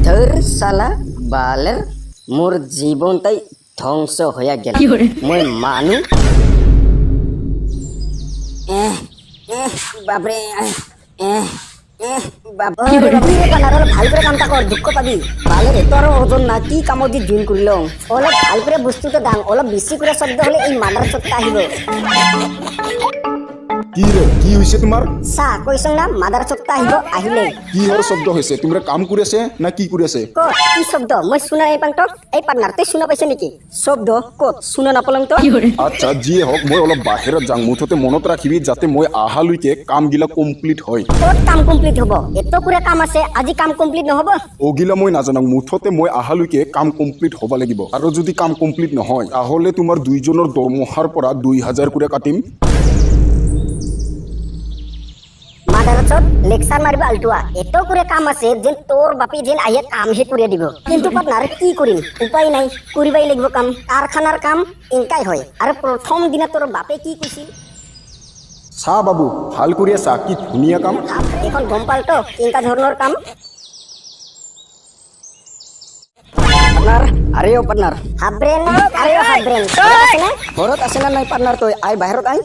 ধর শালা বালের মোর জীবনটাই ধ্বংস হইয়া গেল মই মানু বাপরে ভাল করে কামটা কর দুঃখ পাবি বালের এত আর ওজন না কি কামত দি জুইন করিল অলপ ভাল করে বস্তুটা দাম অলপ বেশি করে শব্দ হলে এই মাদার চটটা আহিব কি রে কি হইছে তোমার চা কৈছং না মাদার চটটা আহিব আহিলে কি হর শব্দ হইছে তোমরা কাম কৰি আছে না কি কৰি আছে কত কি শব্দ মই শুনা নাই পাং এই পার্টনার তুই শুনা পাইছে নেকি শব্দ কত শুনা নাপালাম তো আচ্ছা যিয়ে হওক মই অলপ বাহিৰত যাং মুঠতে মনত ৰাখিবি যাতে মই আহালৈকে কামগিলা কমপ্লিট হয় কত কাম কমপ্লিট হব এত করে কাম আছে আজি কাম কমপ্লিট নহব ওগিলা মই নাজানো মুঠতে মই আহালৈকে কাম কমপ্লিট হ'ব লাগিব আৰু যদি কাম কমপ্লিট নহয় তাহলে তোমাৰ দুইজনৰ দৰমহাৰ পৰা 2000 করে কাটিম মাদারচত লেকচার মারিব আলটুয়া এত করে কাম আছে যেন তোর বাপি যেন আইয়া কাম হে করে দিব কিন্তু পার্টনার কি করিম উপায় নাই করিবাই লাগিব কাম কারখানার কাম ইনকাই হয় আর প্রথম দিনা তোর বাপে কি কইছিল চা বাবু ভাল কৰি আছা কি ধুনীয়া কাম এখন গম পাল তো ইনকা ধরনের কাম পার্টনার আরে ও পার্টনার হাবরেন আরে ও হাবরেন ঘরত আছে না নাই পার্টনার তুই আই বাহিরত আই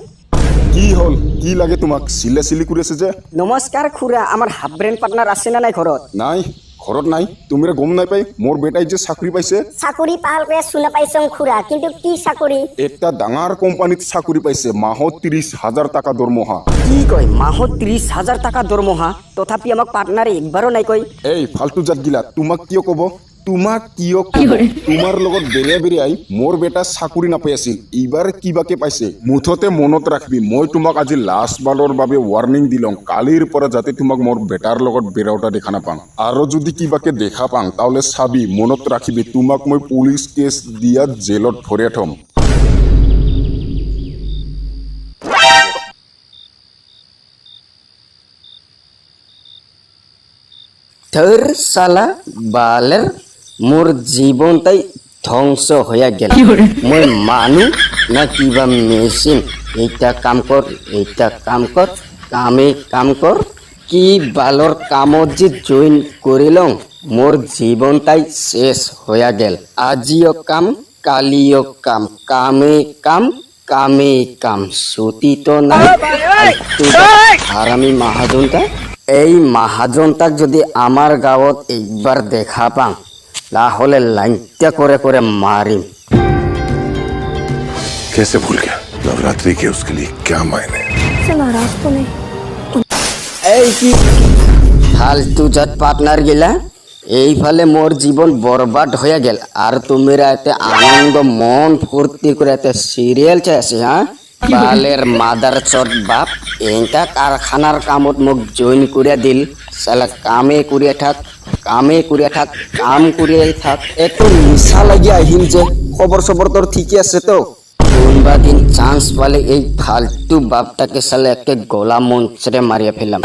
কি হল কি লাগে তোমাক সিলে সিলি কৰি আছে যে নমস্কাৰ খুড়া আমাৰ হাবৰেন পাৰ্টনাৰ আছে না নাই ঘৰত নাই ঘৰত নাই তুমি গম নাই পাই মোৰ বেটাই যে চাকৰি পাইছে চাকৰি পাল কৰে শুনা পাইছং খুড়া কিন্তু কি চাকৰি এটা ডাঙৰ কোম্পানীত চাকৰি পাইছে মাহত 30,000 টাকা দৰমহা কি কয় মাহত 30,000 টাকা দৰমহা তথাপি আমাক পার্টনারে একবারও নাই কই এই ফালতু জাত গিলা তোমাক কিয় কব তোমাক কিয় কব তোমাৰ লগত বেৰিয়া বেৰিয়াই মোৰ বেটা চাকৰি নাপাই আছিল এইবাৰ কিবাকে পাইছে মুঠতে মনত ৰাখিবি মই তোমাক আজি লাষ্ট বাৰৰ বাবে ৱাৰ্নিং দিলং কালিৰ পৰা যাতে তোমাক মোৰ বেটাৰ লগত বেৰাওটা দেখা নাপাং আৰু যদি কিবাকে দেখা পাং তাহলে চাবি মনত ৰাখিবি তোমাক মই পুলিচ কেছ দিয়া জেলত ভৰাই থম ধর শালা বালের মোর জীবনটাই ধ্বংস হইয়া গেল মই মানু না কিবা মেশিন এইটা কাম কর কাম কর কি বালর কামত যে জয়েন করিলং মোর জীবনটাই শেষ হইয়া গেল আজিও কাম কালিও কাম কামে কাম ছুটি তো নাই আর আমি মহাজনটা এই মহাজনটাক যদি আমার গাঁৱত একবার দেখা পাং তাহলে লাইনটা করে করে মারিম कैसे भूल गया नवरात्रि के उसके लिए क्या मायने এই কি ফালতু জাত পার্টনার গিলা এইফালে মোর জীবন বরবাদ হয়ে গেল আর তোমরা এতে আনন্দ মন ফুর্তি করে এতে সিরিয়াল চাই আছে হ্যাঁ বালের মাদার চট বাপ এনকা কারখানার কামত মোক জয়েন করিয়া দিল সালা কাম করিয়া থাক এত নিশা লাগি আহিল যে খবর সবর তোর ঠিকই আছে তো কোনবা দিন চান্স পালে এই ফালতু বাপটাকে সালা একে গলা মঞ্চে মারিয়া ফেলাম